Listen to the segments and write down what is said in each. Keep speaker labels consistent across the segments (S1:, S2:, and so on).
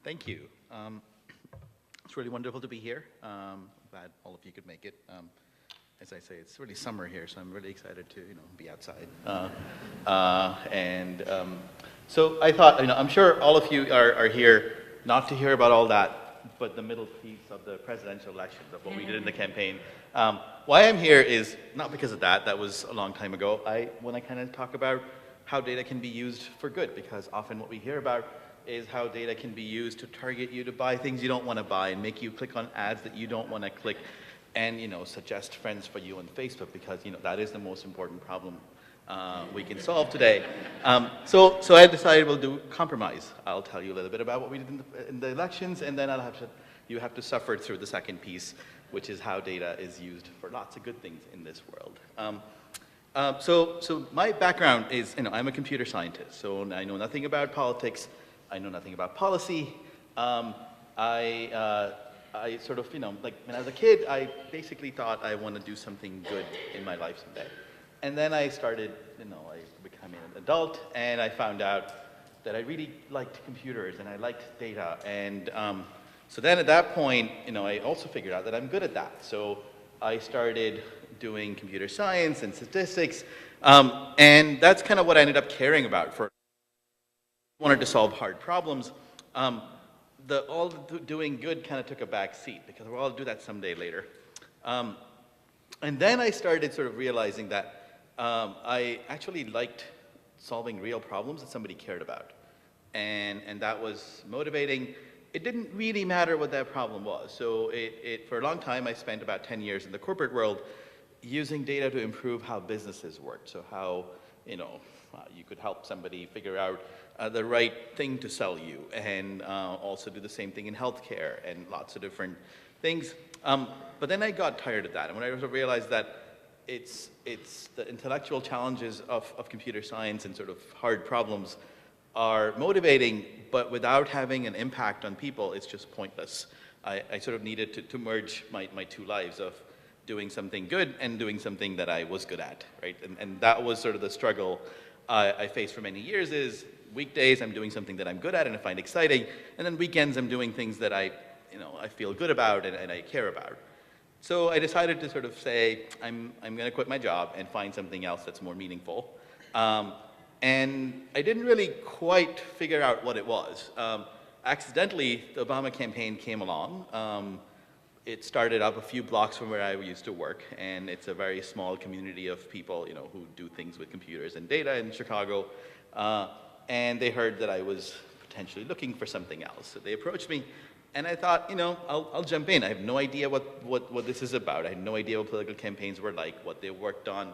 S1: Thank you. It's really wonderful to be here. Glad all of you could make it. As I say, it's really summer here, so I'm really excited to be outside. So I thought, I'm sure all of you are here not to hear about all that, but the middle piece of the presidential elections, of what we did in the campaign. Why I'm here is not because of that. That was a long time ago. I want to kind of talk about how data can be used for good, because often what we hear about is how data can be used to target you to buy things you don't want to buy and make you click on ads that you don't want to click, and suggest friends for you on Facebook, because that is the most important problem we can solve today. So I decided we'll do compromise. I'll tell you a little bit about what we did in the elections, and then you have to suffer through the second piece, which is how data is used for lots of good things in this world. So my background is, I'm a computer scientist, so I know nothing about politics. I know nothing about policy. I sort of, like when I was a kid, I basically thought I want to do something good in my life someday. And then I started, I became an adult, and I found out that I really liked computers and I liked data. And so then at that point, I also figured out that I'm good at that. So I started doing computer science and statistics, and that's kind of what I ended up caring about. Wanted to solve hard problems. Doing good kind of took a back seat, because I'll do that someday later. And then I started sort of realizing that I actually liked solving real problems that somebody cared about. And that was motivating. It didn't really matter what that problem was. So for a long time, I spent about 10 years in the corporate world using data to improve how businesses worked. So how, you could help somebody figure out the right thing to sell you, and also do the same thing in healthcare and lots of different things. But then I got tired of that, and when I realized that it's the intellectual challenges of computer science and sort of hard problems are motivating, but without having an impact on people, it's just pointless. I sort of needed to merge my two lives of doing something good and doing something that I was good at, right? And that was sort of the struggle I faced for many years. Is weekdays I'm doing something that I'm good at and I find exciting, and then weekends I'm doing things that I feel good about and I care about. So I decided to sort of say, I'm going to quit my job and find something else that's more meaningful. And I didn't really quite figure out what it was. Accidentally, the Obama campaign came along. It started up a few blocks from where I used to work, and it's a very small community of people, who do things with computers and data in Chicago. And they heard that I was potentially looking for something else. So they approached me, and I thought, I'll jump in. I have no idea what this is about. I had no idea what political campaigns were like, what they worked on,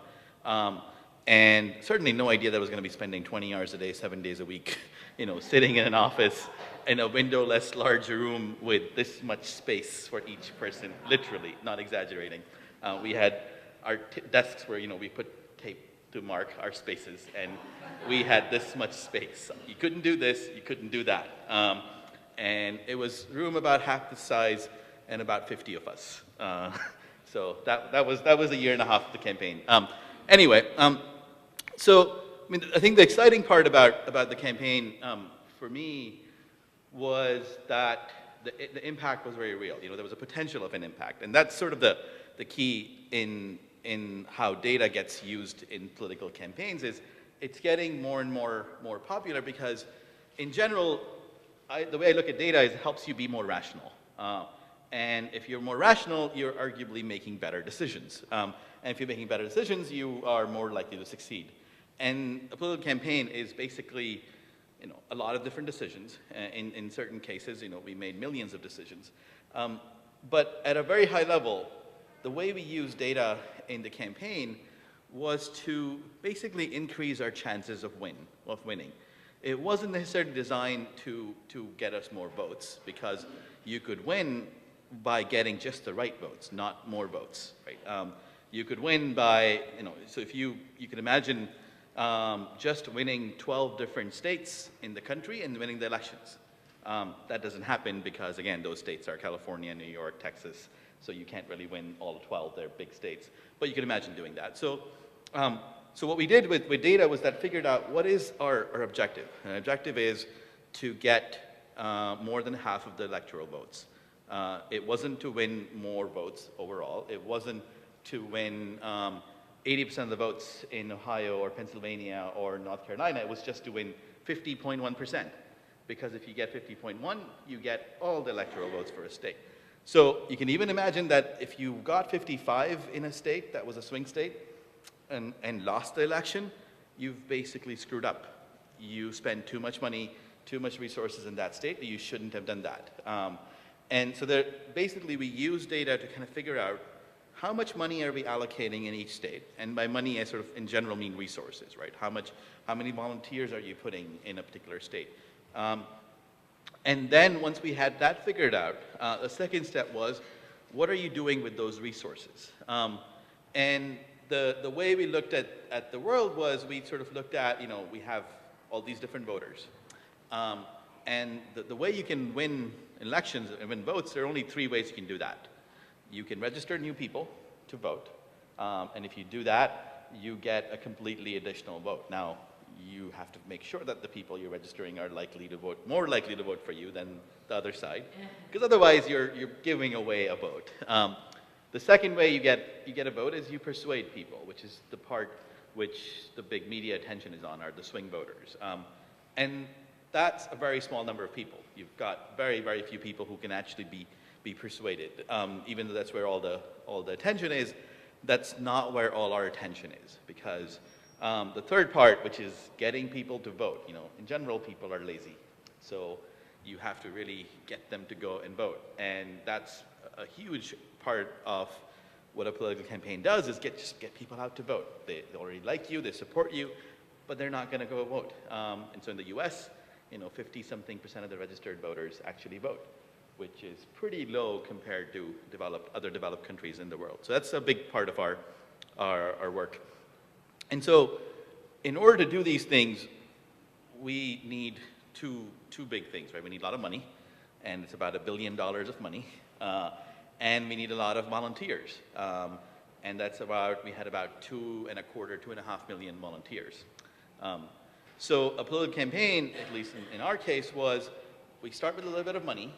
S1: and certainly no idea that I was going to be spending 20 hours a day, 7 days a week, sitting in an office in a windowless large room with this much space for each person, literally, not exaggerating. We had our desks where, we put tape to mark our spaces, and we had this much space. You couldn't do this, you couldn't do that. And it was a room about half the size and about 50 of us. So that was a year and a half of the campaign. Anyway, so I think the exciting part about the campaign for me was that the impact was very real. There was a potential of an impact, and that's sort of the key in how data gets used in political campaigns. Is it's getting more and more popular, because in general, the way I look at data is it helps you be more rational. And if you're more rational, you're arguably making better decisions. And if you're making better decisions, you are more likely to succeed. And a political campaign is basically a lot of different decisions. In certain cases, we made millions of decisions. But at a very high level, the way we use data in the campaign was to basically increase our chances of winning. It wasn't necessarily designed to get us more votes, because you could win by getting just the right votes, not more votes, right? You could win by, so if you could imagine just winning 12 different states in the country and winning the elections. That doesn't happen because, again, those states are California, New York, Texas, so you can't really win all 12, they're big states. But you can imagine doing that. So what we did with data was that figured out what is our objective. And our objective is to get more than half of the electoral votes. It wasn't to win more votes overall. It wasn't to win 80% of the votes in Ohio or Pennsylvania or North Carolina. It was just to win 50.1%. Because if you get 50.1, you get all the electoral votes for a state. So you can even imagine that if you got 55 in a state that was a swing state and lost the election, you've basically screwed up. You spend too much money, too much resources in that state, you shouldn't have done that. And so basically we use data to kind of figure out how much money are we allocating in each state? And by money, I sort of in general mean resources, right? How many volunteers are you putting in a particular state? And then once we had that figured out, the second step was, what are you doing with those resources? And the way we looked at the world was we sort of looked at, we have all these different voters. And the way you can win elections and win votes, there are only 3 ways you can do that. You can register new people to vote. And if you do that, you get a completely additional vote. Now, you have to make sure that the people you're registering are likely to vote, more likely to vote for you than the other side, because otherwise you're giving away a vote. The second way you get a vote is you persuade people, which is the part which the big media attention is on, are the swing voters. And that's a very small number of people. You've got very, very few people who can actually be persuaded. Even though that's where all the attention is, that's not where all our attention is, because the third part, which is getting people to vote, in general, people are lazy. So you have to really get them to go and vote. And that's a huge part of what a political campaign does, is just get people out to vote. They already like you, they support you, but they're not going to go vote. And so in the US, 50-something% of the registered voters actually vote, which is pretty low compared to other developed countries in the world. So that's a big part of our work. And so in order to do these things, we need two big things, right? We need a lot of money, and it's about $1 billion of money. And we need a lot of volunteers. And that's we had about 2.25, 2.5 million volunteers. So a political campaign, at least in our case, was we start with a little bit of money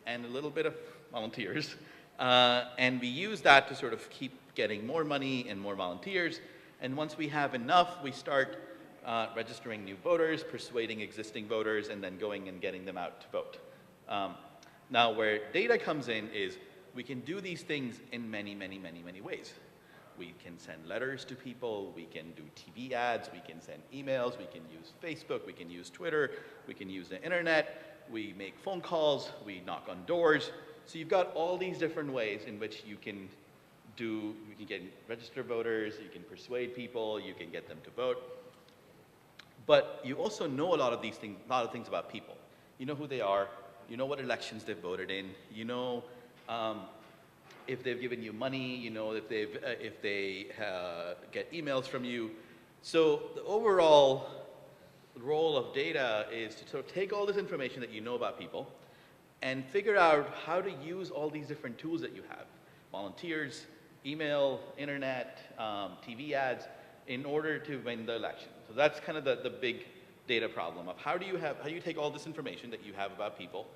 S1: and a little bit of volunteers. And we use that to sort of keep getting more money and more volunteers. And once we have enough, we start registering new voters, persuading existing voters, and then going and getting them out to vote. Now, where data comes in is we can do these things in many, many, many, many ways. We can send letters to people, we can do TV ads, we can send emails, we can use Facebook, we can use Twitter, we can use the internet, we make phone calls, we knock on doors. So you've got all these different ways in which you can get register voters, you can persuade people, you can get them to vote. But you also know a lot of things about people. You know who they are, you know what elections they've voted in, you know if they've given you money, you know if they get emails from you. So the overall role of data is to sort of take all this information that you know about people and figure out how to use all these different tools that you have, volunteers, email, internet, TV ads, in order to win the election. So that's kind of the big data problem of how do you take all this information that you have about people.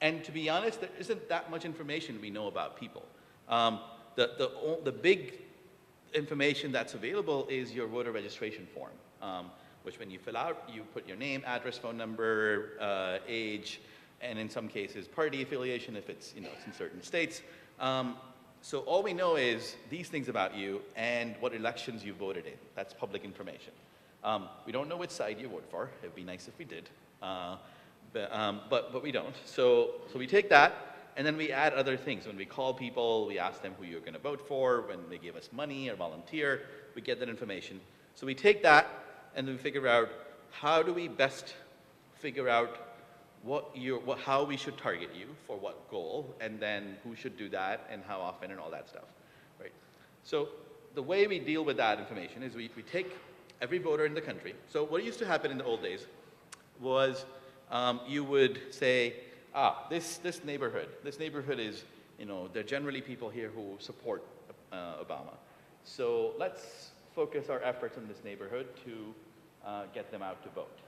S1: And to be honest, there isn't that much information we know about people. The big information that's available is your voter registration form, which when you fill out, you put your name, address, phone number, age, and in some cases party affiliation if it's it's in certain states. So all we know is these things about you and what elections you voted in. That's public information. We don't know which side you vote for. It'd be nice if we did. But we don't. So we take that, and then we add other things. When we call people, we ask them who you're going to vote for. When they give us money or volunteer, we get that information. So we take that, and then we figure out how do we best figure out how we should target you for what goal, and then who should do that, and how often, and all that stuff, right? So the way we deal with that information is we take every voter in the country. So what used to happen in the old days was you would say, this neighborhood is, there are generally people here who support Obama. So let's focus our efforts in this neighborhood to get them out to vote.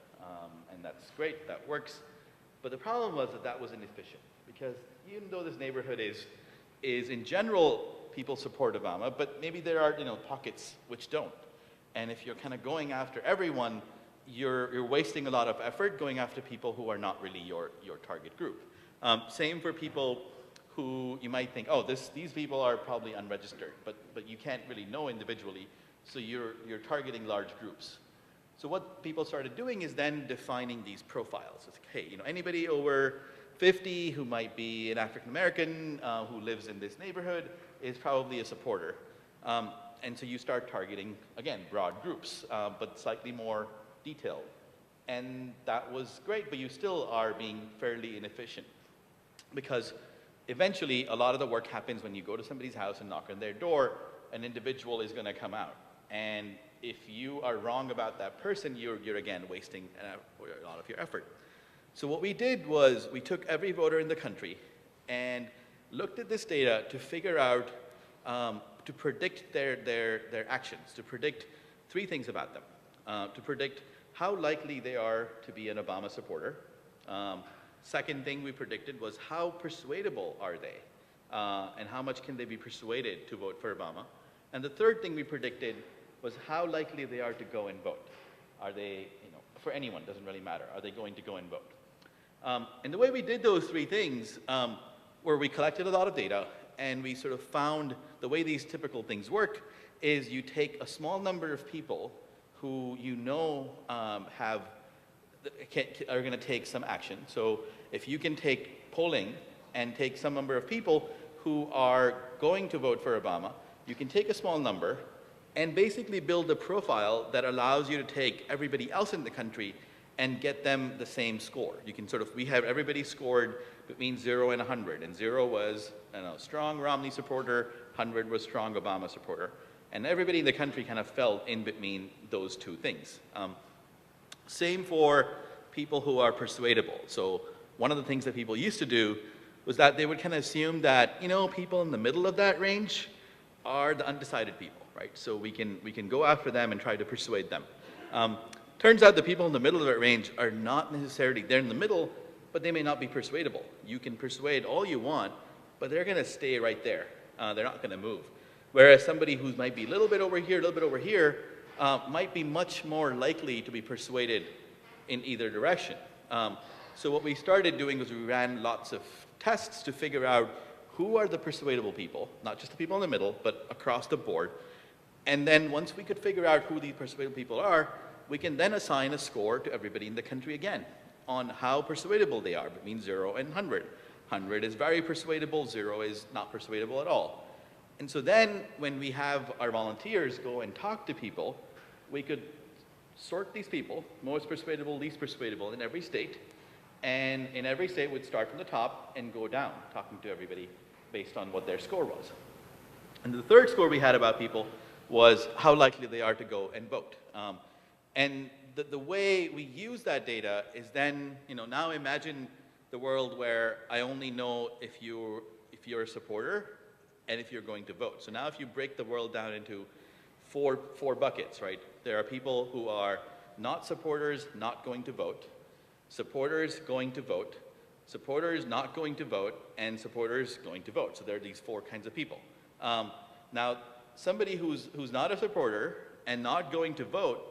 S1: And that's great, that works. But the problem was that that was inefficient, because even though this neighborhood is in general, people support Obama, but maybe there are, you know, pockets which don't. And if you're kind of going after everyone, you're wasting a lot of effort going after people who are not really your target group. Same for people who you might think, oh, these people are probably unregistered, but you can't really know individually, so you're targeting large groups. So what people started doing is then defining these profiles. It's like, hey, you know, anybody over 50 who might be an African American who lives in this neighborhood is probably a supporter. And so you start targeting, again, broad groups, but slightly more detailed. And that was great, but you still are being fairly inefficient, because eventually a lot of the work happens when you go to somebody's house and knock on their door. An individual is going to come out. And if you are wrong about that person, you're again wasting a lot of your effort. So what we did was we took every voter in the country and looked at this data to figure out, to predict their actions, to predict three things about them. To predict how likely they are to be an Obama supporter. Second thing we predicted was how persuadable are they, and how much can they be persuaded to vote for Obama. And the third thing we predicted was how likely they are to go and vote. Are they, you know, for anyone, doesn't really matter, are they going to go and vote? And the way we did those three things were we collected a lot of data, and we sort of found the way these typical things work is you take a small number of people who you know are going to take some action. So if you can take polling and take some number of people who are going to vote for Obama, you can take a small number and basically build a profile that allows you to take everybody else in the country and get them the same score. You can sort of, we have everybody scored between 0 and 100, and 0 was, I don't know, strong Romney supporter, 100 was strong Obama supporter. And everybody in the country kind of fell in between those two things. Same for people who are persuadable. So one of the things that people used to do was that they would kind of assume that, you know, people in the middle of that range are the undecided people, right? So we can go after them and try to persuade them. Turns out the people in the middle of that range are not necessarily, they're in the middle, but they may not be persuadable. You can persuade all you want, but they're going to stay right there. They're not going to move. Whereas somebody who might be a little bit over here, a little bit over here, might be much more likely to be persuaded in either direction. So what we started doing was we ran lots of tests to figure out who are the persuadable people, not just the people in the middle, but across the board. And then once we could figure out who these persuadable people are, we can then assign a score to everybody in the country again on how persuadable they are between 0 and 100. 100 is very persuadable, 0 is not persuadable at all. And so then when we have our volunteers go and talk to people, we could sort these people, most persuadable, least persuadable in every state. And in every state we'd start from the top and go down, talking to everybody based on what their score was. And the third score we had about people was how likely they are to go and vote. And the way we use that data is then, you know, now imagine the world where I only know if you're a supporter and if you're going to vote. So now if you break the world down into four buckets, right? There are people who are not supporters, not going to vote, supporters going to vote, supporters not going to vote, and supporters going to vote. So there are these 4 kinds of people. Now, somebody who's not a supporter and not going to vote,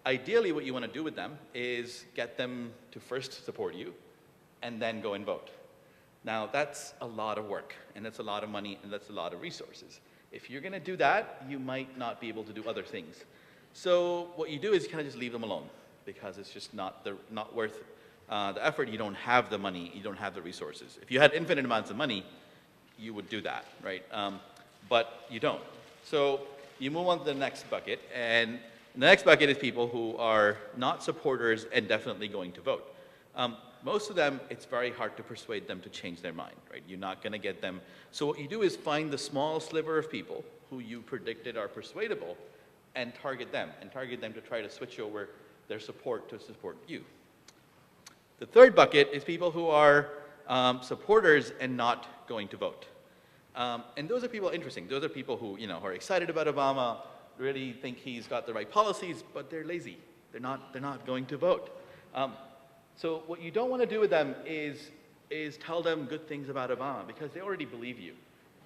S1: ideally what you want to do with them is get them to first support you and then go and vote. Now, that's a lot of work, and that's a lot of money, and that's a lot of resources. If you're going to do that, you might not be able to do other things. So what you do is kind of just leave them alone, because it's just not worth the effort. You don't have the money, you don't have the resources. If you had infinite amounts of money, you would do that, right? But you don't. So you move on to the next bucket, and the next bucket is people who are not supporters and definitely going to vote. Most of them, it's very hard to persuade them to change their mind, right? You're not going to get them. So what you do is find the small sliver of people who you predicted are persuadable and target them to try to switch over their support to support you. The third bucket is people who are supporters and not going to vote. And those are people interesting. Those are people who, you know, are excited about Obama, really think he's got the right policies, but they're lazy. They're not going to vote. So what you don't want to do with them is tell them good things about Obama, because they already believe you.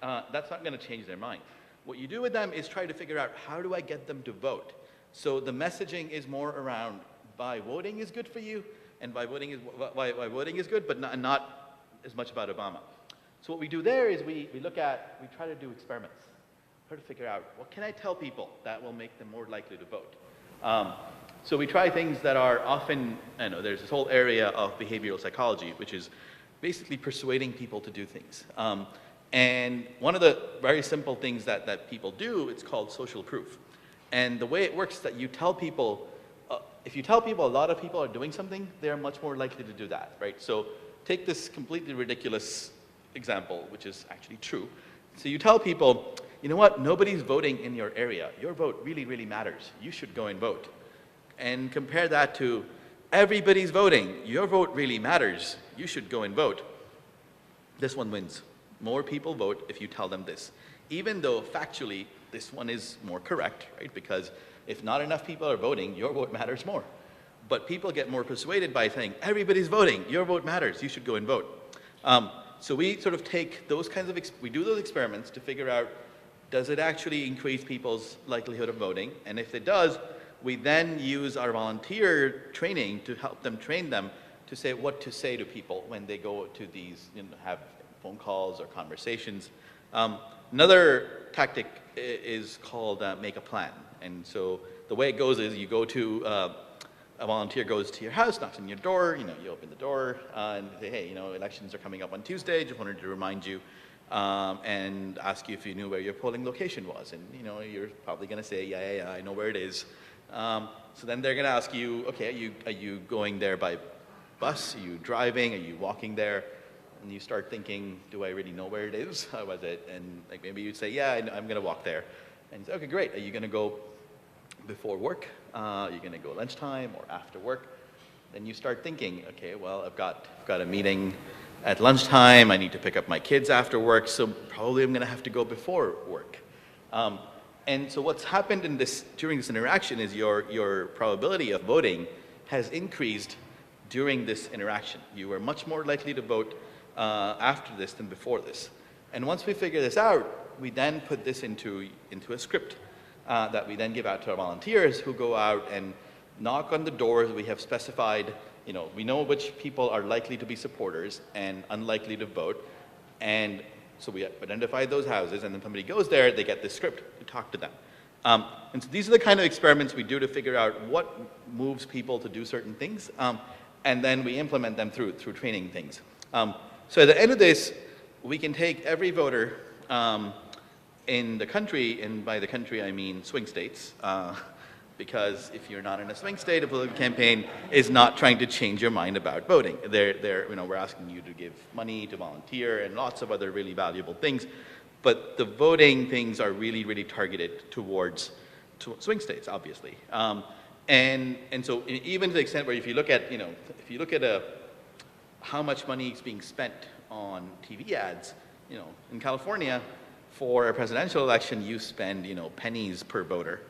S1: That's not going to change their mind. What you do with them is try to figure out, how do I get them to vote? So the messaging is more around, why voting is good for you, and why voting is good, but not as much about Obama. So what we do there is we try to do experiments. Try to figure out, what can I tell people that will make them more likely to vote? So we try things that are often, there's this whole area of behavioral psychology, which is basically persuading people to do things. And one of the very simple things that people do, it's called social proof. And the way it works is that you tell people, if you tell people a lot of people are doing something, they're much more likely to do that, right? So take this completely ridiculous example, which is actually true. So you tell people, you know what, nobody's voting in your area. Your vote really, really matters. You should go and vote. And compare that to, everybody's voting. Your vote really matters. You should go and vote. This one wins. More people vote if you tell them this. Even though factually, this one is more correct, right? Because if not enough people are voting, your vote matters more. But people get more persuaded by saying, everybody's voting, your vote matters, you should go and vote. So we sort of take those kinds of, we do those experiments to figure out, does it actually increase people's likelihood of voting? And if it does, we then use our volunteer training to help them train them to say what to say to people when they go to these, have phone calls or conversations. Another tactic is called make a plan. And so the way it goes is you go to, a volunteer goes to your house, knocks on your door, you open the door and say, hey, elections are coming up on Tuesday, just wanted to remind you and ask you if you knew where your polling location was. And you're probably gonna say, yeah, I know where it is. So then they're gonna ask you, okay, are you going there by bus? Are you driving? Are you walking there? And you start thinking, do I really know where it is? How was it? And like maybe you'd say, yeah, I'm gonna walk there. And you say, okay, great. Are you gonna go before work? Are you gonna go lunchtime or after work? Then you start thinking, okay, well, I've got a meeting at lunchtime. I need to pick up my kids after work, so probably I'm gonna have to go before work. And so what's happened during this interaction is your probability of voting has increased during this interaction. You are much more likely to vote after this than before this. And once we figure this out, we then put this into a script that we then give out to our volunteers, who go out and knock on the doors. We have specified, we know which people are likely to be supporters and unlikely to vote. And so we identify those houses, and then somebody goes there, they get this script to talk to them. And so these are the kind of experiments we do to figure out what moves people to do certain things, and then we implement them through training things. So at the end of this, we can take every voter in the country, and by the country I mean swing states, because if you're not in a swing state, a political campaign is not trying to change your mind about voting. We're asking you to give money, to volunteer, and lots of other really valuable things. But the voting things are really, really targeted towards swing states, obviously. And so even to the extent where if you look at, how much money is being spent on TV ads, in California, for a presidential election, you spend, pennies per voter.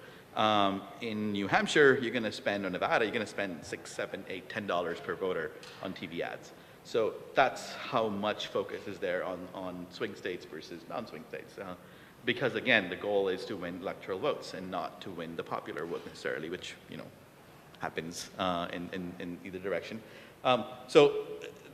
S1: In New Hampshire, you're gonna spend, or Nevada, you're gonna spend $6, $7, $8, $10 per voter on TV ads. So that's how much focus is there on swing states versus non-swing states. Because again, the goal is to win electoral votes and not to win the popular vote necessarily, which, happens in either direction. So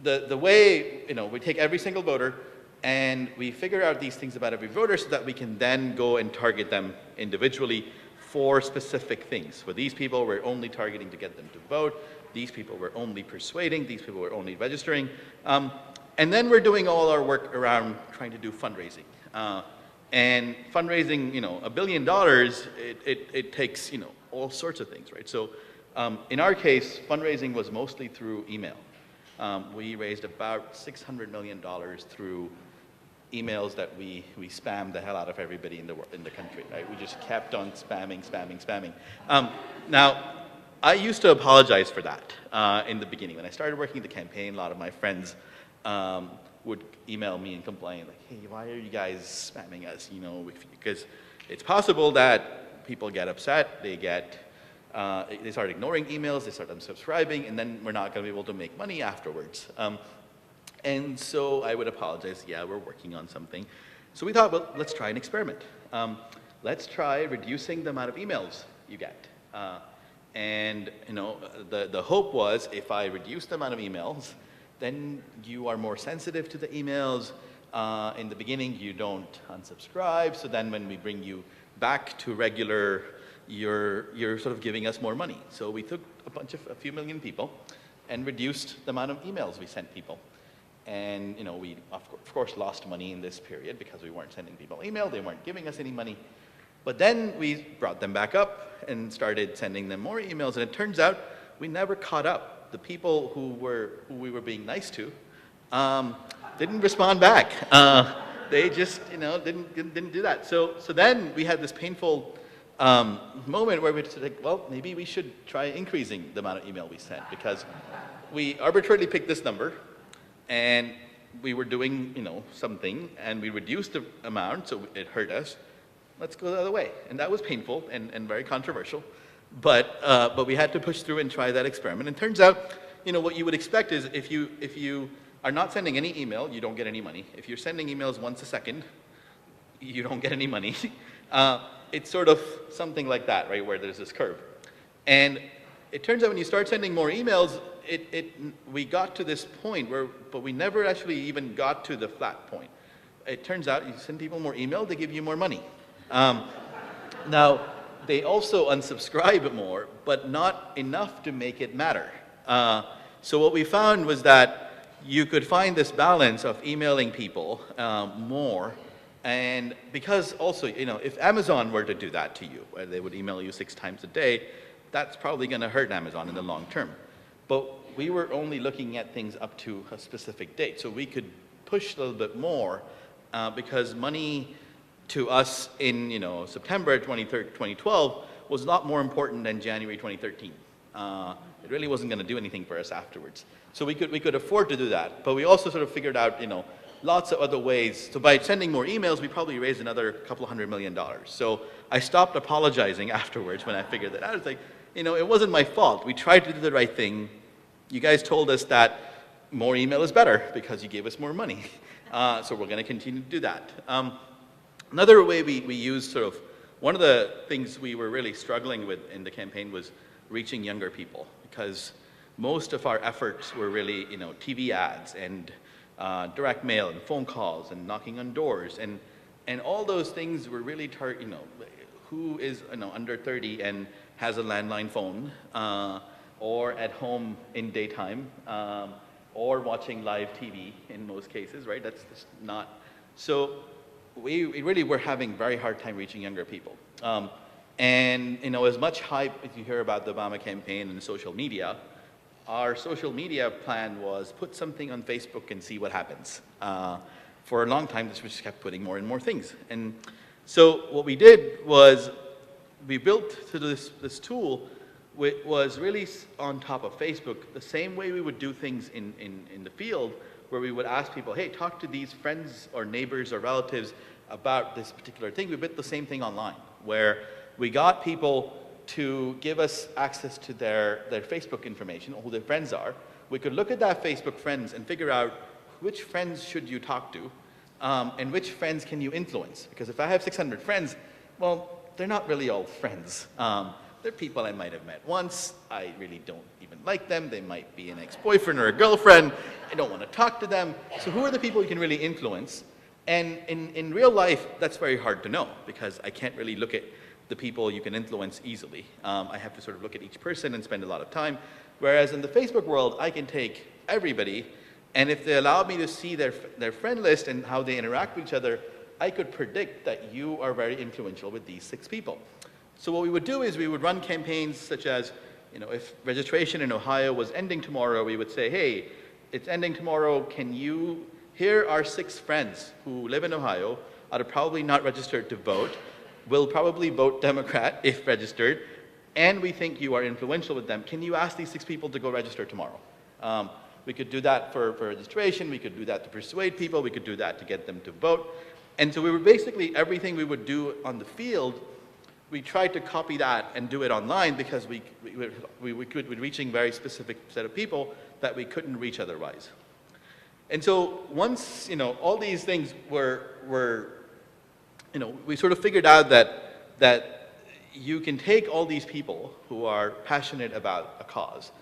S1: the way, we take every single voter and we figure out these things about every voter so that we can then go and target them individually for specific things. For these people, we're only targeting to get them to vote. These people we're only persuading. These people we're only registering. And then we're doing all our work around trying to do fundraising. And fundraising, $1 billion, it takes, all sorts of things, right? So in our case, fundraising was mostly through email. We raised about $600 million through emails that we spammed the hell out of everybody in the country, right? We just kept on spamming. Now, I used to apologize for that in the beginning. When I started working the campaign, a lot of my friends would email me and complain, like, hey, why are you guys spamming us? Because it's possible that people get upset, they get They started ignoring emails, they started unsubscribing, and then we're not going to be able to make money afterwards. And so I would apologize, yeah, we're working on something. So we thought, well, let's try an experiment. Let's try reducing the amount of emails you get. And you know, the hope was if I reduce the amount of emails, then you are more sensitive to the emails. In the beginning, you don't unsubscribe, so then when we bring you back to regular, you're sort of giving us more money. So we took a few million people and reduced the amount of emails we sent people. And you know, we of course lost money in this period because we weren't sending people email, they weren't giving us any money. But then we brought them back up and started sending them more emails, and it turns out we never caught up. The people who we were being nice to didn't respond back. They just, you know, didn't do that. So then we had this painful moment where we said, like, well, maybe we should try increasing the amount of email we sent, because we arbitrarily picked this number, and we were doing, you know, something, and we reduced the amount, so it hurt us. Let's go the other way. And that was painful and very controversial. But we had to push through and try that experiment. And it turns out, you know, what you would expect is if you are not sending any email, you don't get any money. If you're sending emails once a second, you don't get any money. It's sort of something like that, right, where there's this curve. And it turns out when you start sending more emails, we got to this point but we never actually even got to the flat point. It turns out you send people more email, they give you more money. Now, they also unsubscribe more, but not enough to make it matter. So what we found was that you could find this balance of emailing people more, and because also, you know, if Amazon were to do that to you, where they would email you 6 times a day, that's probably going to hurt Amazon in the long term. But we were only looking at things up to a specific date, so we could push a little bit more because money to us in, you know, September 2012 was a lot more important than January 2013. It really wasn't going to do anything for us afterwards. So we could afford to do that, but we also sort of figured out, you know, lots of other ways. So by sending more emails, we probably raised another couple $100 million. So I stopped apologizing afterwards when I figured that out. I was like, you know, it wasn't my fault. We tried to do the right thing. You guys told us that more email is better because you gave us more money. So we're going to continue to do that. Another way we used sort of, one of the things we were really struggling with in the campaign was reaching younger people, because most of our efforts were really, you know, TV ads and direct mail and phone calls and knocking on doors, and all those things were really you know, who is, you know, under 30 and has a landline phone, or at home in daytime, or watching live TV in most cases, right? That's just not, so we really were having very hard time reaching younger people. And you know, as much hype as you hear about the Obama campaign and social media, our social media plan was put something on Facebook and see what happens. For a long time, we just kept putting more and more things. And so what we did was we built this tool which was really on top of Facebook, the same way we would do things in the field, where we would ask people, hey, talk to these friends or neighbors or relatives about this particular thing. We built the same thing online, where we got people to give us access to their Facebook information, or who their friends are. We could look at that Facebook friends and figure out which friends should you talk to, and which friends can you influence. Because if I have 600 friends, well, they're not really all friends. They're people I might have met once. I really don't even like them. They might be an ex-boyfriend or a girlfriend. I don't want to talk to them. So who are the people you can really influence? And in real life, that's very hard to know, because I can't really look at the people you can influence easily. I have to sort of look at each person and spend a lot of time. Whereas in the Facebook world, I can take everybody, and if they allow me to see their friend list and how they interact with each other, I could predict that you are very influential with these 6 people. So what we would do is we would run campaigns such as, you know, if registration in Ohio was ending tomorrow, we would say, hey, it's ending tomorrow, here are 6 friends who live in Ohio, are probably not registered to vote, will probably vote Democrat if registered, and we think you are influential with them. Can you ask these 6 people to go register tomorrow? We could do that for registration, we could do that to persuade people, we could do that to get them to vote. And so we were basically, everything we would do on the field we tried to copy that and do it online because we could be reaching very specific set of people that we couldn't reach otherwise. And so once, all these things were we sort of figured out that you can take all these people who are passionate about a cause,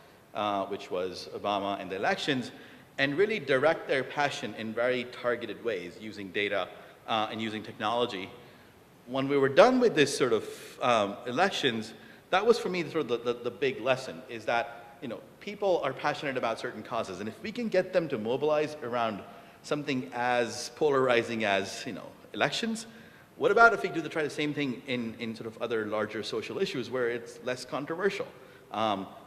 S1: which was Obama and the elections, and really direct their passion in very targeted ways using data and using technology. When we were done with this sort of elections, that was for me sort of the big lesson, is that people are passionate about certain causes, and if we can get them to mobilize around something as polarizing as elections, what about if we try the same thing in sort of other larger social issues where it's less controversial?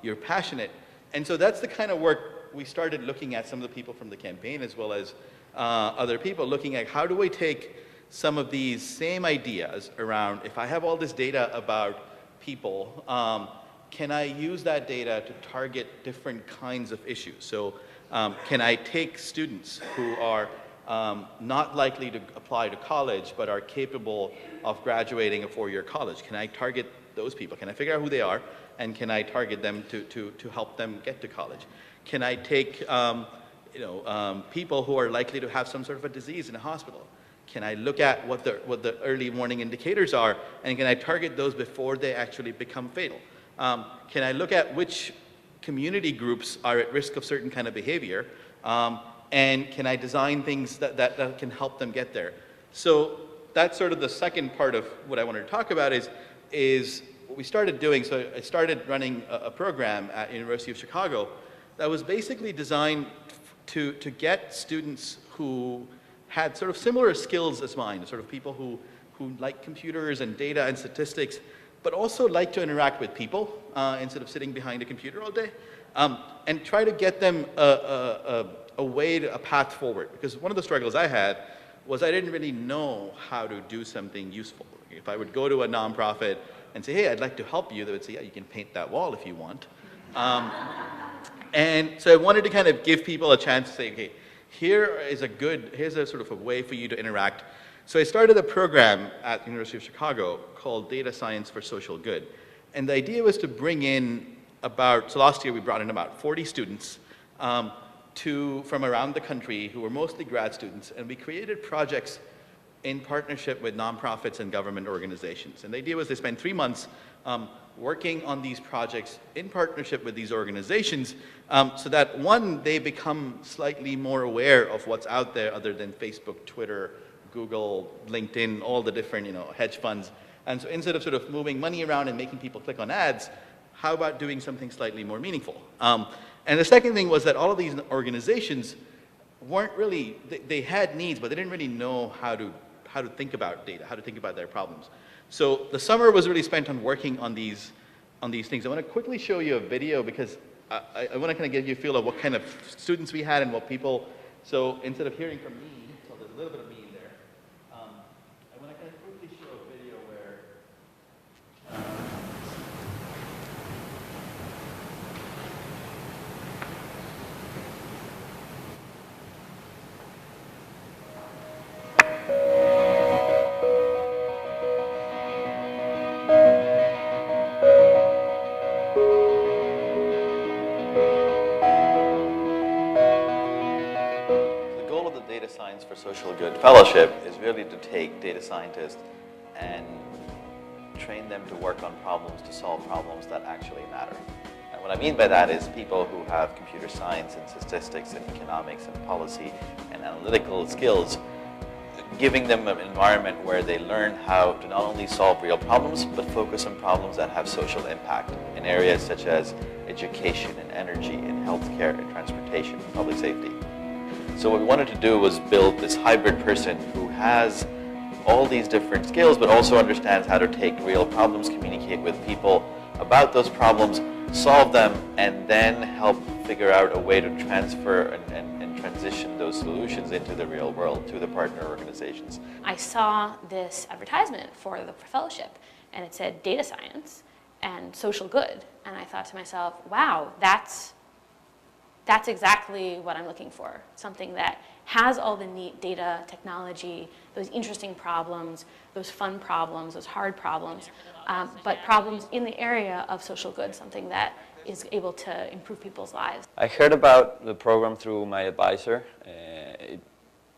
S1: You're passionate, and so that's the kind of work we started looking at. Some of the people from the campaign, as well as other people, looking at how do we take some of these same ideas around, if I have all this data about people, can I use that data to target different kinds of issues? So can I take students who are not likely to apply to college but are capable of graduating a 4-year college? Can I target those people? Can I figure out who they are, and can I target them to help them get to college? Can I take people who are likely to have some sort of a disease in a hospital? Can I look at what the early warning indicators are, and can I target those before they actually become fatal? Can I look at which community groups are at risk of certain kind of behavior, and can I design things that can help them get there? So that's sort of the second part of what I wanted to talk about is what we started doing. So I started running a program at University of Chicago that was basically designed to get students who had sort of similar skills as mine, sort of people who like computers and data and statistics, but also like to interact with people instead of sitting behind a computer all day, and try to get them a path forward. Because one of the struggles I had was I didn't really know how to do something useful. If I would go to a nonprofit and say, hey, I'd like to help you, they would say, yeah, you can paint that wall if you want. And so I wanted to kind of give people a chance to say, okay, here's a sort of a way for you to interact. So I started a program at the University of Chicago called Data Science for Social Good. And the idea was to bring in so last year we brought in about 40 students from around the country who were mostly grad students, and we created projects in partnership with nonprofits and government organizations. And the idea was they spent 3 months working on these projects in partnership with these organizations, so that one, they become slightly more aware of what's out there other than Facebook, Twitter, Google, LinkedIn, all the different hedge funds. And so instead of sort of moving money around and making people click on ads, how about doing something slightly more meaningful? And the second thing was that all of these organizations weren't really, they had needs, but they didn't really know how to think about data, how to think about their problems. So the summer was really spent on working on these things. I want to quickly show you a video because I want to kind of give you a feel of what kind of students we had and what people, so instead of hearing from me, so there's a little bit of me in there, I want to kind of quickly show a video where, for Social Good Fellowship is really to take data scientists and train them to work on problems, to solve problems that actually matter. And what I mean by that is people who have computer science and statistics and economics and policy and analytical skills, giving them an environment where they learn how to not only solve real problems, but focus on problems that have social impact in areas such as education and energy and healthcare and transportation and public safety. So what we wanted to do was build this hybrid person who has all these different skills, but also understands how to take real problems, communicate with people about those problems, solve them, and then help figure out a way to transfer and transition those solutions into the real world to the partner organizations.
S2: I saw this advertisement for the fellowship, and it said data science and social good. And I thought to myself, wow, that's that's exactly what I'm looking for. Something that has all the neat data, technology, those interesting problems, those fun problems, those hard problems, but problems in the area of social good, something that is able to improve people's lives.
S3: I heard about the program through my advisor. It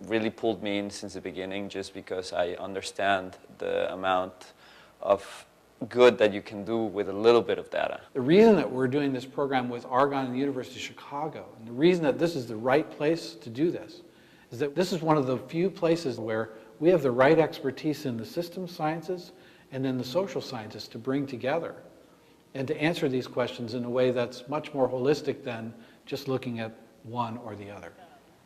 S3: really pulled me in since the beginning just because I understand the amount of good that you can do with a little bit of data.
S4: The reason that we're doing this program with Argonne and the University of Chicago, and the reason that this is the right place to do this, is that this is one of the few places where we have the right expertise in the systems sciences and in the social sciences to bring together and to answer these questions in a way that's much more holistic than just looking at one or the other.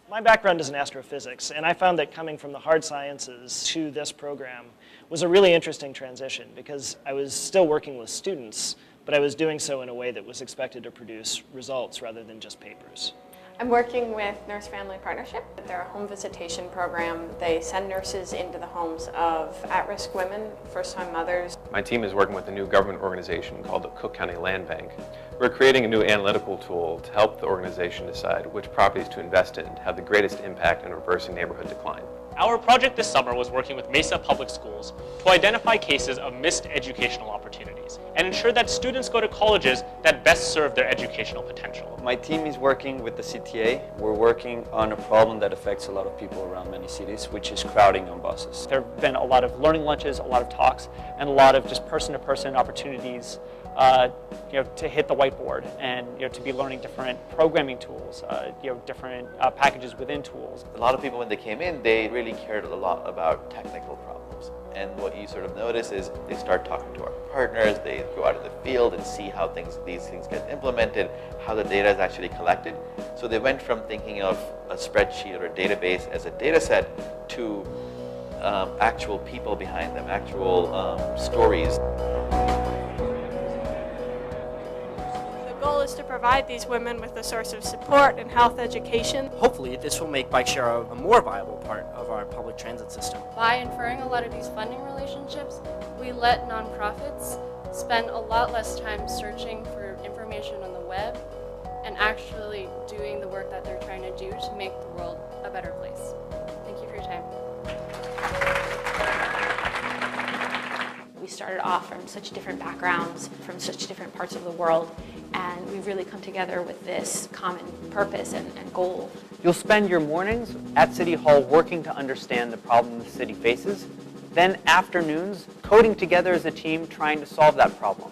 S5: My background is in astrophysics, and I found that coming from the hard sciences to this program was a really interesting transition because I was still working with students, but I was doing so in a way that was expected to produce results rather than just papers.
S6: I'm working with Nurse Family Partnership. They're a home visitation program. They send nurses into the homes of at-risk women, first-time mothers.
S7: My team is working with a new government organization called the Cook County Land Bank. We're creating a new analytical tool to help the organization decide which properties to invest in to have the greatest impact in reversing neighborhood decline.
S8: Our project this summer was working with Mesa Public Schools to identify cases of missed educational opportunities and ensure that students go to colleges that best serve their educational potential.
S3: My team is working with the CTA. We're working on a problem that affects a lot of people around many cities, which is crowding on buses.
S9: There have been a lot of learning lunches, a lot of talks, and a lot of just person-to-person opportunities to hit the whiteboard and to be learning different programming tools, different packages within tools.
S10: A lot of people, when they came in, they really cared a lot about technical problems. And what you sort of notice is they start talking to our partners, they go out in the field and see how these things get implemented, how the data is actually collected. So they went from thinking of a spreadsheet or a database as a data set to actual people behind them, actual stories.
S6: The goal is to provide these women with a source of support and health education.
S11: Hopefully, this will make bike share a more viable part of our public transit system.
S12: By inferring a lot of these funding relationships, we let nonprofits spend a lot less time searching for information on the web and actually doing the work that they're trying to do to make the world a better place. Thank you for your time.
S2: We started off from such different backgrounds, from such different parts of the world, and we've really come together with this common purpose and goal.
S9: You'll spend your mornings at City Hall working to understand the problem the city faces, then afternoons coding together as a team trying to solve that problem.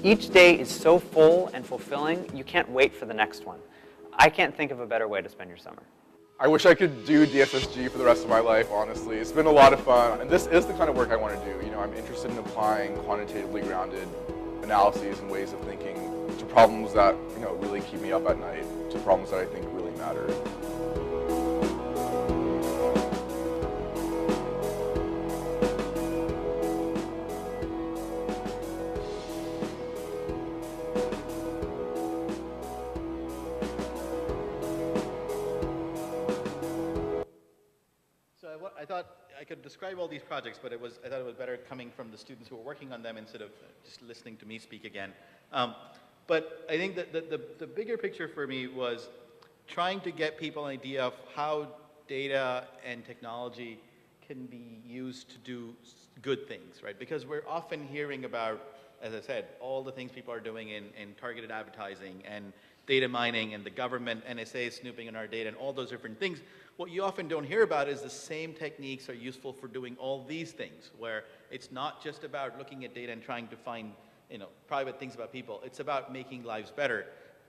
S9: Each day is so full and fulfilling, you can't wait for the next one. I can't think of a better way to spend your summer.
S13: I wish I could do DSSG for the rest of my life, honestly. It's been a lot of fun, and this is the kind of work I want to do. I'm interested in applying quantitatively grounded analyses and ways of thinking to problems that, really keep me up at night, to problems that I think really matter.
S1: I thought I could describe all these projects, but I thought it was better coming from the students who were working on them instead of just listening to me speak again. But I think that the bigger picture for me was trying to get people an idea of how data and technology can be used to do good things, right? Because we're often hearing about, as I said, all the things people are doing in targeted advertising and data mining and the government NSA snooping on our data and all those different things. What you often don't hear about is the same techniques are useful for doing all these things, where it's not just about looking at data and trying to find private things about people. It's about making lives better.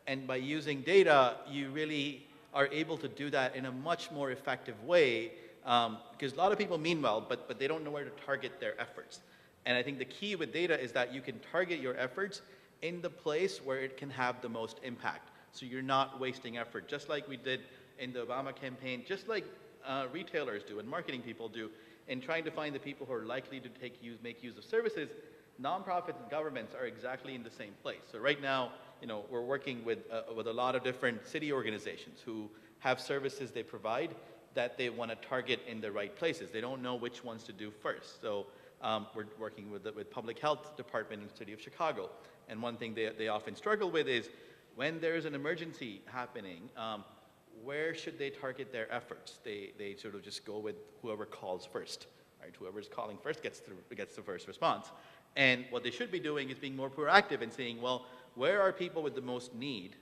S1: And by using data, you really are able to do that in a much more effective way, because a lot of people mean well, but they don't know where to target their efforts. And I think the key with data is that you can target your efforts in the place where it can have the most impact. So you're not wasting effort, just like we did in the Obama campaign, just like retailers do and marketing people do, in trying to find the people who are likely to make use of services. Nonprofits and governments are exactly in the same place. So right now, we're working with a lot of different city organizations who have services they provide that they want to target in the right places. They don't know which ones to do first. So we're working with public health department in the city of Chicago. And one thing they often struggle with is when there's an emergency happening, where should they target their efforts? They sort of just go with whoever calls first, right? Whoever's calling first gets the first response. And what they should be doing is being more proactive and saying, well, where are people with the most need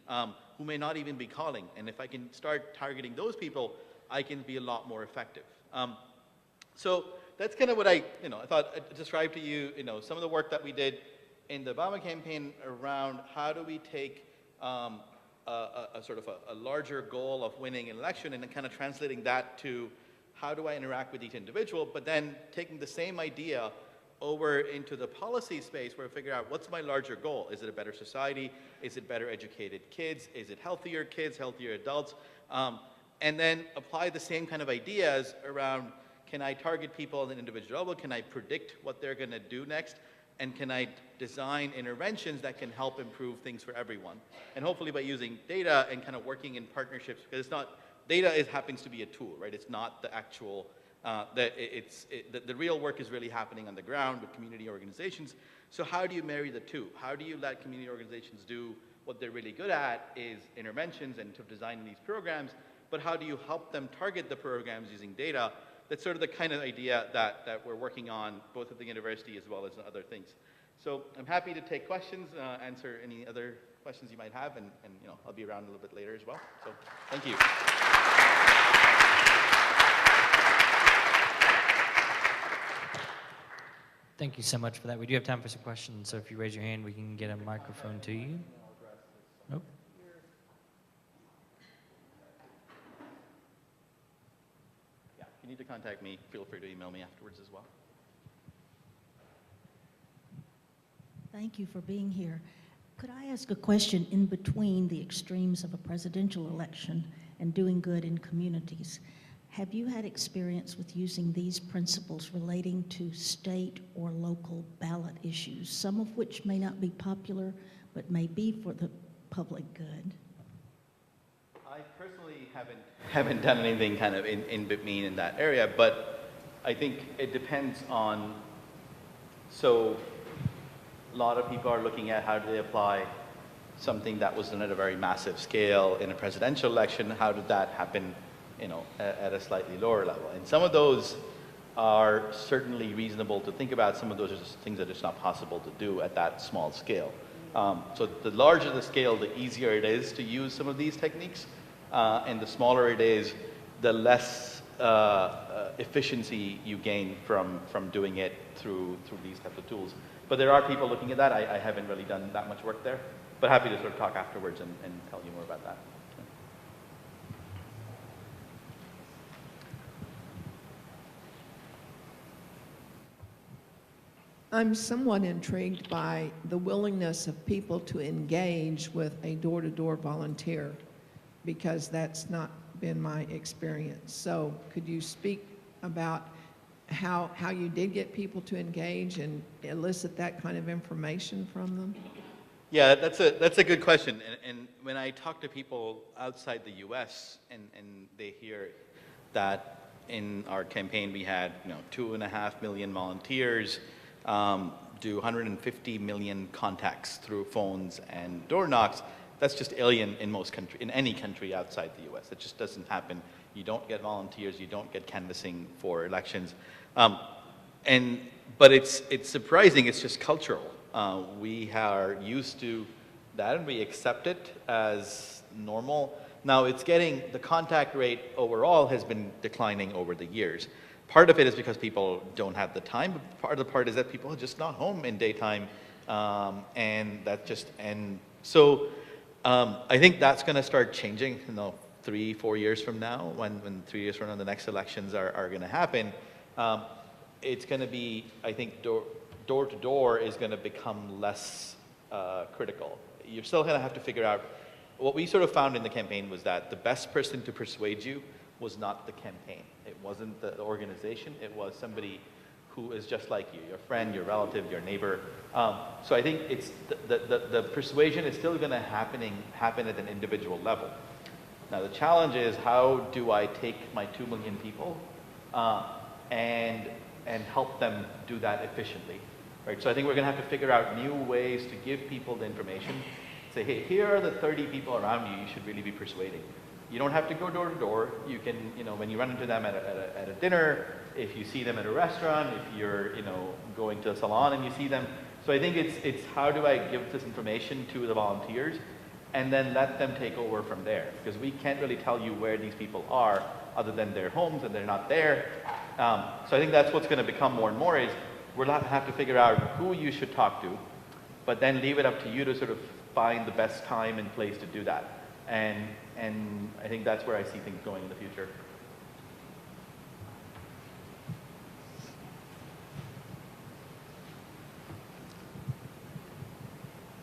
S1: who may not even be calling? And if I can start targeting those people, I can be a lot more effective. So that's kind of what I thought I'd describe to you, some of the work that we did in the Obama campaign around how do we take a sort of a larger goal of winning an election and then kind of translating that to how do I interact with each individual, but then taking the same idea over into the policy space where we figure out what's my larger goal. Is it a better society? Is it better educated kids? Is it healthier kids, healthier adults? And then apply the same kind of ideas around, can I target people at an individual level? Can I predict what they're going to do next? And can I design interventions that can help improve things for everyone? And hopefully by using data and kind of working in partnerships, because it's not, data happens to be a tool, right? It's not the actual, the real work is really happening on the ground with community organizations. So how do you marry the two? How do you let community organizations do what they're really good at is interventions and to design these programs, but how do you help them target the programs using data? That's sort of the kind of idea that we're working on, both at the university as well as other things. So I'm happy to take questions, answer any other questions you might have, and I'll be around a little bit later as well. So thank you.
S14: Thank you so much for that. We do have time for some questions, so if you raise your hand, we can get a microphone to you. Nope.
S1: Yeah, if you need to contact me, feel free to email me afterwards as well.
S15: Thank you for being here. Could I ask a question in between the extremes of a presidential election and doing good in communities? Have you had experience with using these principles relating to state or local ballot issues, some of which may not be popular, but may be for the public good?
S1: I personally haven't done anything kind of in between in that area, but I think it depends on, so a lot of people are looking at how do they apply something that was done at a very massive scale in a presidential election, how did that happen at a slightly lower level. And some of those are certainly reasonable to think about. Some of those are just things that it's not possible to do at that small scale. So the larger the scale, the easier it is to use some of these techniques. And the smaller it is, the less efficiency you gain from doing it through these types of tools. But there are people looking at that. I haven't really done that much work there, but happy to sort of talk afterwards and tell you more about that.
S16: I'm somewhat intrigued by the willingness of people to engage with a door-to-door volunteer, because that's not been my experience. So could you speak about how you did get people to engage and elicit that kind of information from them?
S1: Yeah, that's a good question. And when I talk to people outside the U.S. and they hear that in our campaign we had 2.5 million volunteers, do 150 million contacts through phones and door knocks, that's just alien in any country outside the U.S. It just doesn't happen. You don't get volunteers, you don't get canvassing for elections. But it's surprising, it's just cultural. We are used to that and we accept it as normal. Now the contact rate overall has been declining over the years. Part of it is because people don't have the time, but part of the part is that people are just not home in daytime, so I think that's going to start changing 3-4 years from now, when 3 years from now the next elections are going to happen. It's going to be, I think, door to door is going to become less critical. You're still going to have to figure out, what we sort of found in the campaign was that the best person to persuade you was not the campaign. It wasn't the organization, it was somebody who is just like you, your friend, your relative, your neighbor. So I think it's the persuasion is still going to happen at an individual level. Now the challenge is, how do I take my 2 million people and help them do that efficiently, right? So I think we're going to have to figure out new ways to give people the information. say, hey, here are the 30 people around you should really be persuading. You don't have to go door to door. You can, when you run into them at a dinner, if you see them at a restaurant, if you're, going to a salon and you see them. So I think it's how do I give this information to the volunteers and then let them take over from there, because we can't really tell you where these people are other than their homes, and they're not there. So I think that's what's going to become more and more is we'll have to figure out who you should talk to, but then leave it up to you to sort of find the best time and place to do that. And I think that's where I see things going in the future.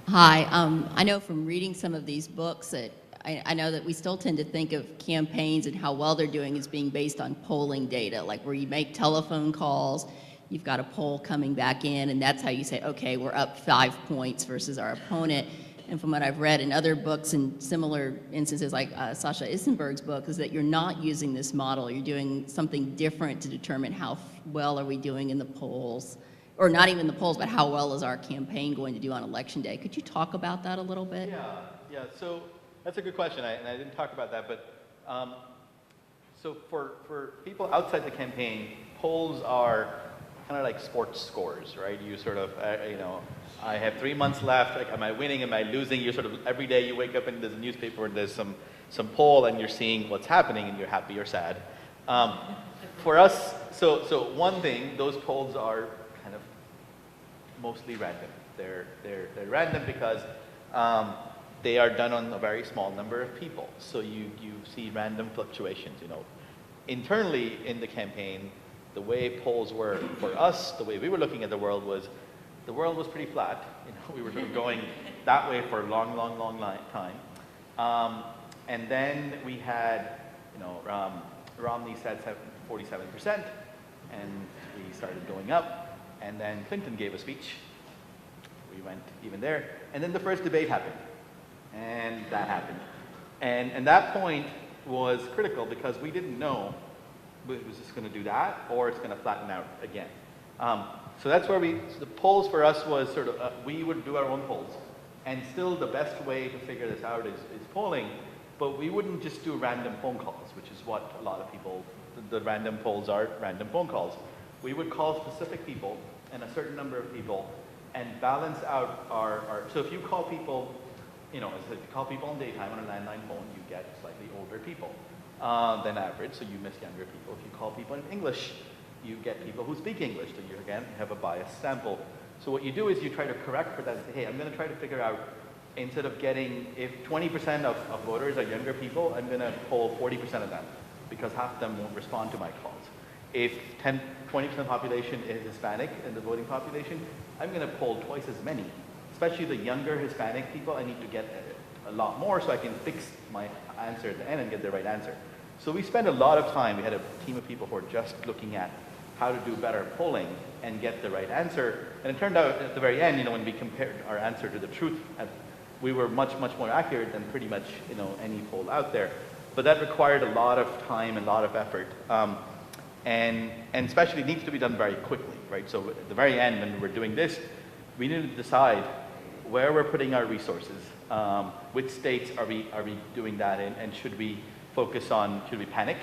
S17: Hi, I know from reading some of these books that I know that we still tend to think of campaigns and how well they're doing as being based on polling data, like where you make telephone calls, you've got a poll coming back in, and that's how you say, okay, we're up 5 points versus our opponent. And from what I've read in other books and similar instances like Sasha Issenberg's book, is that you're not using this model, you're doing something different to determine how well are we doing in the polls. Or not even the polls, but how well is our campaign going to do on election day? Could you talk about that a little bit?
S1: Yeah. So that's a good question, and I didn't talk about that. But so for people outside the campaign, polls are kind of like sports scores, right? You sort of, I have 3 months left. Like, am I winning? Am I losing? You sort of every day you wake up and there's a newspaper and there's some poll, and you're seeing what's happening, and you're happy or sad. For us, so one thing, those polls are kind of mostly random. They're random because they are done on a very small number of people. So you see random fluctuations. Internally in the campaign, the way polls were for us, the way we were looking at the world was pretty flat. We were sort of going that way for a long time. And then we had, Romney said 47%, and we started going up. And then Clinton gave a speech. We went even there. And then the first debate happened. And that happened. And that point was critical because we didn't know it was just going to do that or it's going to flatten out again. So that's where the polls for us was sort of, we would do our own polls. And still the best way to figure this out is polling, but we wouldn't just do random phone calls, which is what a lot of people, the random polls are random phone calls. We would call specific people and a certain number of people and balance out our so if you call people, if you call people in daytime on a landline phone, you get slightly older people than average, so you miss younger people. If you call people in English, you get people who speak English, so you again have a biased sample. So what you do is you try to correct for that and say, hey, I'm going to try to figure out, instead of getting, if 20% of voters are younger people, I'm going to poll 40% of them because half of them won't respond to my calls. If 20% of the population is Hispanic in the voting population, I'm going to poll twice as many. Especially the younger Hispanic people, I need to get a lot more so I can fix my answer at the end and get the right answer. So we spent a lot of time. We had a team of people who were just looking at how to do better polling and get the right answer. And it turned out at the very end, when we compared our answer to the truth, we were much more accurate than pretty much any poll out there. But that required a lot of time and a lot of effort. And especially it needs to be done very quickly, right? So at the very end, when we're doing this, we need to decide where we're putting our resources, which states are we doing that in, and should we focus on, should we panic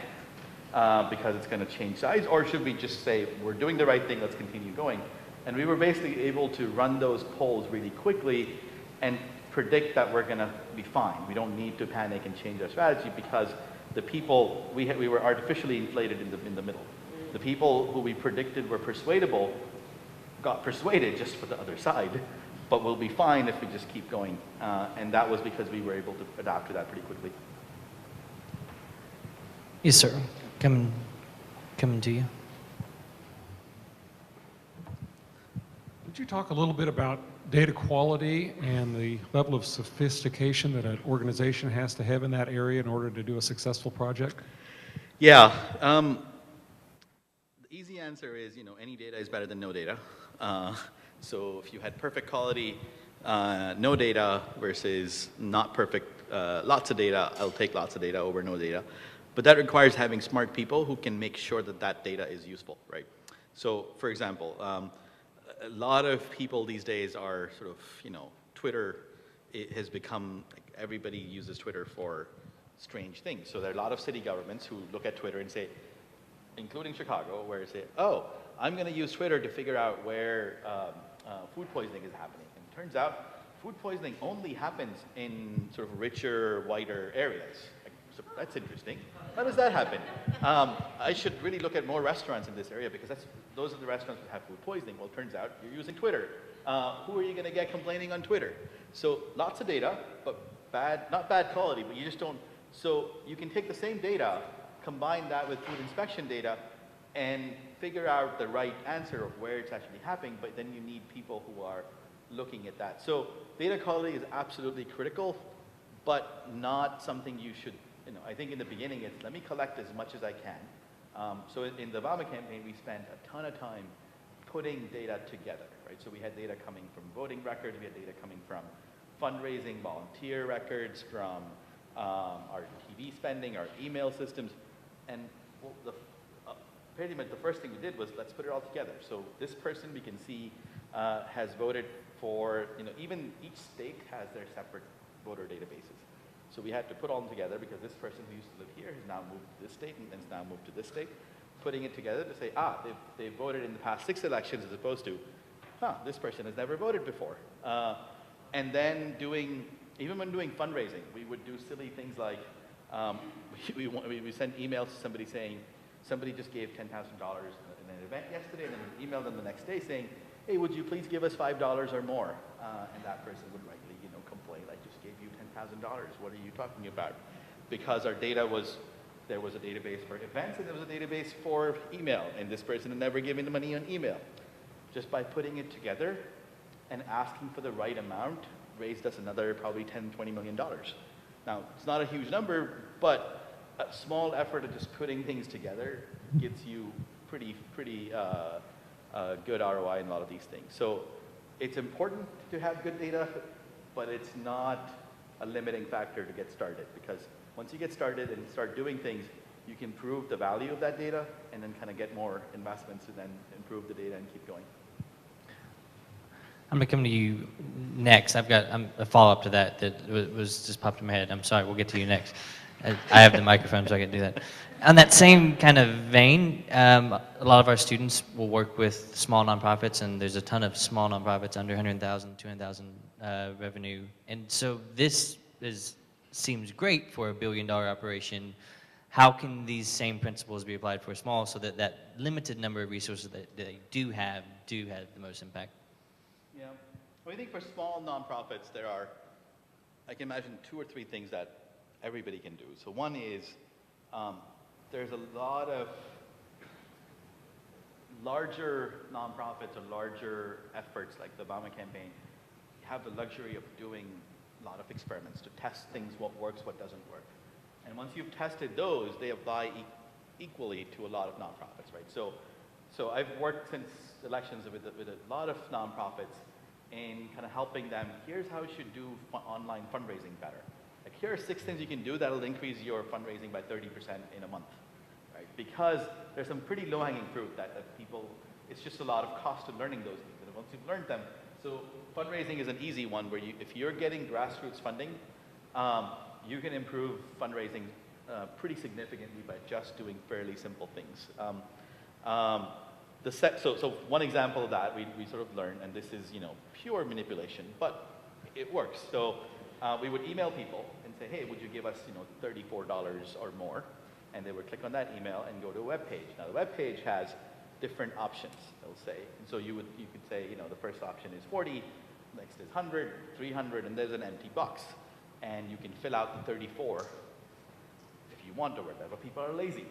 S1: because it's going to change sides, or should we just say, we're doing the right thing, let's continue going? And we were basically able to run those polls really quickly and predict that we're going to be fine. We don't need to panic and change our strategy because the people, we were artificially inflated in the middle. The people who we predicted were persuadable got persuaded just for the other side, but we'll be fine if we just keep going. And that was because we were able to adapt to that pretty quickly.
S14: Yes, sir. Coming to you.
S18: Would you talk a little bit about data quality and the level of sophistication that an organization has to have in that area in order to do a successful project?
S1: Yeah. The easy answer is, any data is better than no data. So if you had perfect quality, no data versus not perfect, lots of data, I'll take lots of data over no data. But that requires having smart people who can make sure that that data is useful, right? So for example, a lot of people these days are sort of, Twitter it has become, like, everybody uses Twitter for strange things. So there are a lot of city governments who look at Twitter and say, including Chicago, where say, oh, I'm going to use Twitter to figure out where food poisoning is happening. And it turns out food poisoning only happens in sort of richer, whiter areas. Like, so that's interesting. How does that happen? I should really look at more restaurants in this area because those are the restaurants that have food poisoning. Well, it turns out you're using Twitter. Who are you going to get complaining on Twitter? So lots of data, but not bad quality, but you just don't. So you can take the same data, combine that with food inspection data, and figure out the right answer of where it's actually happening, but then you need people who are looking at that. So data quality is absolutely critical, but not something you should, I think in the beginning it's let me collect as much as I can. So in the Obama campaign, we spent a ton of time putting data together, right? So we had data coming from voting records, we had data coming from fundraising, volunteer records, from our TV spending, our email systems, and pretty much the first thing we did was let's put it all together. So this person we can see has voted for, even each state has their separate voter databases. So we had to put all of them together because this person who used to live here has now moved to this state and has now moved to this state. Putting it together to say, they've voted in the past 6 elections as opposed to, this person has never voted before. And then even when doing fundraising, we would do silly things like, we sent emails to somebody saying, somebody just gave $10,000 in an event yesterday, and then we emailed them the next day saying, hey, would you please give us $5 or more? And that person would rightly, complain, I just gave you $10,000. What are you talking about? Because our data was, there was a database for events and there was a database for email, and this person had never given the money on email. Just by putting it together and asking for the right amount raised us another probably $10, $20 million. Now, it's not a huge number, but a small effort of just putting things together gives you pretty good ROI in a lot of these things. So it's important to have good data, but it's not a limiting factor to get started, because once you get started and start doing things, you can prove the value of that data and then kind of get more investments to then improve the data and keep going.
S14: I'm going to come to you next. I've got a follow-up to that was just popped in my head. I'm sorry, we'll get to you next. I have the microphone, so I can do that. On that same kind of vein, a lot of our students will work with small nonprofits, and there's a ton of small nonprofits under 100,000, 200,000 revenue. And so this seems great for a $1 billion operation. How can these same principles be applied for small so that that limited number of resources that they do have the most impact?
S1: Yeah, well, I think for small nonprofits, I can imagine 2 or 3 things that everybody can do. So one is, there's a lot of larger nonprofits or larger efforts like the Obama campaign have the luxury of doing a lot of experiments to test things, what works, what doesn't work. And once you've tested those, they apply equally to a lot of nonprofits, right? So I've worked since elections with a lot of nonprofits in kind of helping them, here's how you should do online fundraising better. Like, here are 6 things you can do that'll increase your fundraising by 30% in a month, right? Because there's some pretty low-hanging fruit that people, it's just a lot of cost to learning those things. And once you've learned them, so fundraising is an easy one where if you're getting grassroots funding, you can improve fundraising pretty significantly by just doing fairly simple things. So one example of that we sort of learned, and this is pure manipulation, but it works. So we would email people and say, hey, would you give us $34 or more? And they would click on that email and go to a web page. Now the web page has different options, they'll say. And so you could say, the first option is 40, next is 100, 300, and there's an empty box. And you can fill out the 34 if you want or whatever. People are lazy.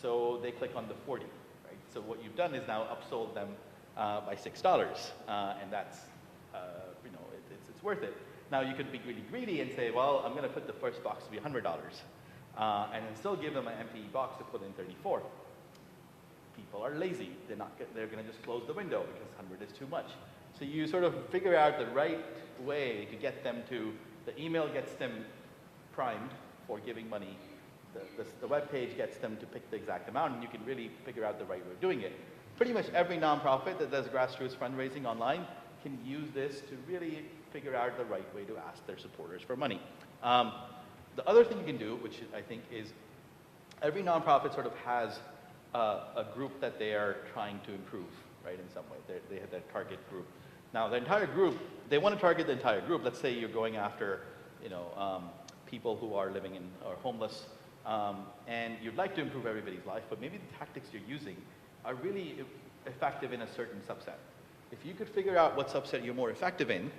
S1: So they click on the 40, right? So what you've done is now upsold them by $6, and that's, it's worth it. Now you could be really greedy and say, well, I'm going to put the first box to be $100, and then still give them an empty box to put in 34. People are lazy. They're going to just close the window because 100 is too much. So you sort of figure out the right way to get them to, the email gets them primed for giving money. The web page gets them to pick the exact amount, and you can really figure out the right way of doing it. Pretty much every nonprofit that does grassroots fundraising online can use this to really figure out the right way to ask their supporters for money. The other thing you can do, which I think is every nonprofit sort of has a group that they are trying to improve, right, in some way. They have their target group. Now, the entire group, they want to target the entire group. Let's say you're going after, people who are living in, or homeless, and you'd like to improve everybody's life, but maybe the tactics you're using are really effective in a certain subset. If you could figure out what subset you're more effective in,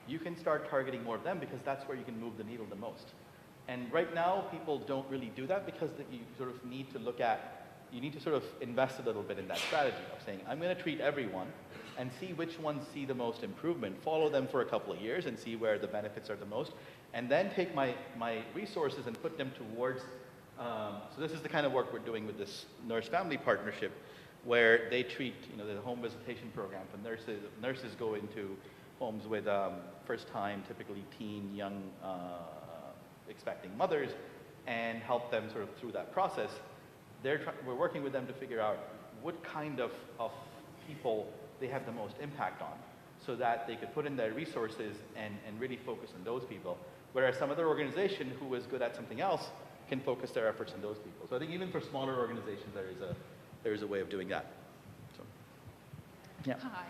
S1: you can start targeting more of them because that's where you can move the needle the most. And right now, people don't really do that because you sort of need to look at, you need to sort of invest a little bit in that strategy of saying, I'm going to treat everyone and see which ones see the most improvement, follow them for a couple of years and see where the benefits are the most, and then take my resources and put them towards, so this is the kind of work we're doing with this nurse-family partnership, where they treat, the home visitation program for nurses. Nurses go into homes with first-time, typically teen, young, expecting mothers, and help them sort of through that process. We're working with them to figure out what kind of people they have the most impact on, so that they could put in their resources and really focus on those people. Whereas some other organization who is good at something else can focus their efforts on those people. So I think even for smaller organizations, there is a way of doing that. So, yeah.
S19: Hi.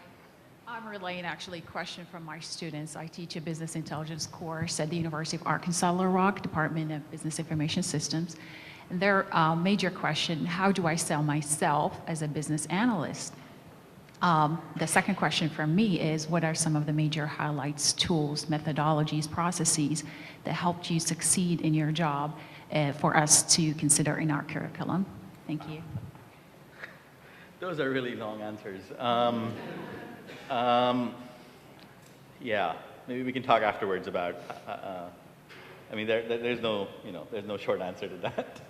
S19: I'm relaying actually a question from my students. I teach a business intelligence course at the University of Arkansas Little Rock, Department of Business Information Systems. And their major question, how do I sell myself as a business analyst? The second question from me is, what are some of the major highlights, tools, methodologies, processes that helped you succeed in your job for us to consider in our curriculum? Thank you.
S1: Those are really long answers. Yeah, maybe we can talk afterwards about, I mean, there's no short answer to that.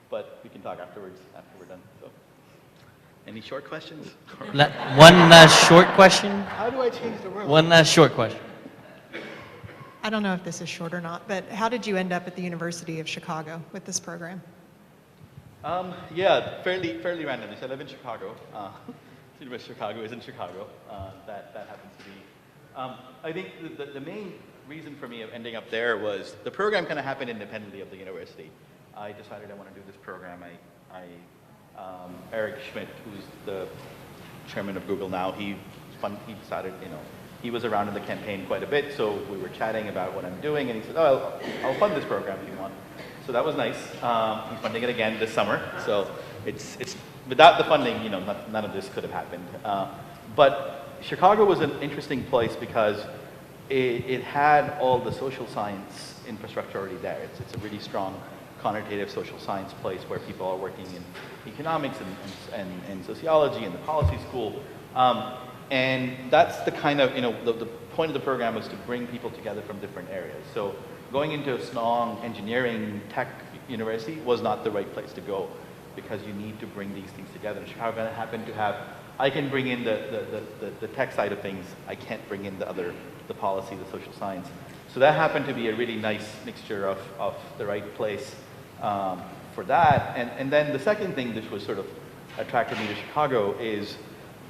S1: But we can talk afterwards after we're done. So, any short questions?
S14: One short question?
S1: How do I change the world?
S14: One short question.
S20: I don't know if this is short or not, but how did you end up at the University of Chicago with this program?
S1: Yeah, fairly randomly. So I live in Chicago. The University of Chicago is in Chicago. That happens to be. I think the main reason for me of ending up there was the program kind of happened independently of the university. I decided I want to do this program. Eric Schmidt, who's the chairman of Google now, he decided, he was around in the campaign quite a bit, so we were chatting about what I'm doing, and he said, oh, I'll fund this program if you want. So that was nice. He's funding it again this summer, so it's without the funding, none of this could have happened. But Chicago was an interesting place because it had all the social science infrastructure already there. It's a really strong quantitative social science place where people are working in economics and sociology and the policy school. And that's the kind of, the point of the program was to bring people together from different areas. So going into a strong engineering tech university was not the right place to go because you need to bring these things together. Chicago happened to have, I can bring in the tech side of things, I can't bring in the policy, the social science. So that happened to be a really nice mixture of the right place for that. And then the second thing that was sort of attracted me to Chicago is,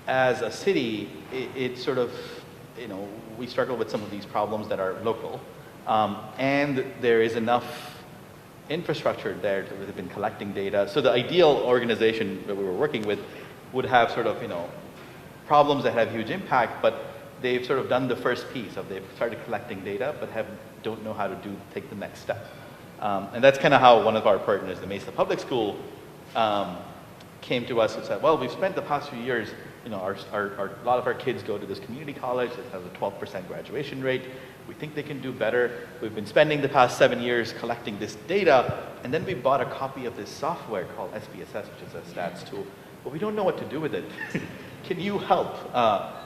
S1: as a city, it sort of, we struggle with some of these problems that are local. And there is enough infrastructure there that have been collecting data. So the ideal organization that we were working with would have sort of, problems that have huge impact, but they've sort of done the first piece of they've started collecting data, but don't know how to take the next step. And that's kind of how one of our partners, the Mesa Public School, came to us and said, well, we've spent the past few years, a lot of our kids go to this community college that has a 12% graduation rate. We think they can do better. We've been spending the past 7 years collecting this data, and then we bought a copy of this software called SPSS, which is a stats tool, but we don't know what to do with it. Can you help?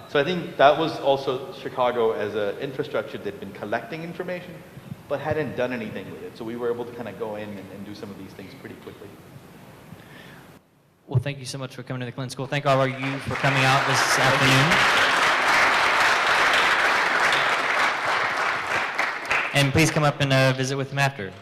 S1: So I think that was also Chicago as an infrastructure that had been collecting information, but hadn't done anything with it. So we were able to kind of go in and do some of these things pretty quickly.
S14: Well, thank you so much for coming to the Clinton School. Thank all of you for coming out this afternoon. And please come up and visit with them after.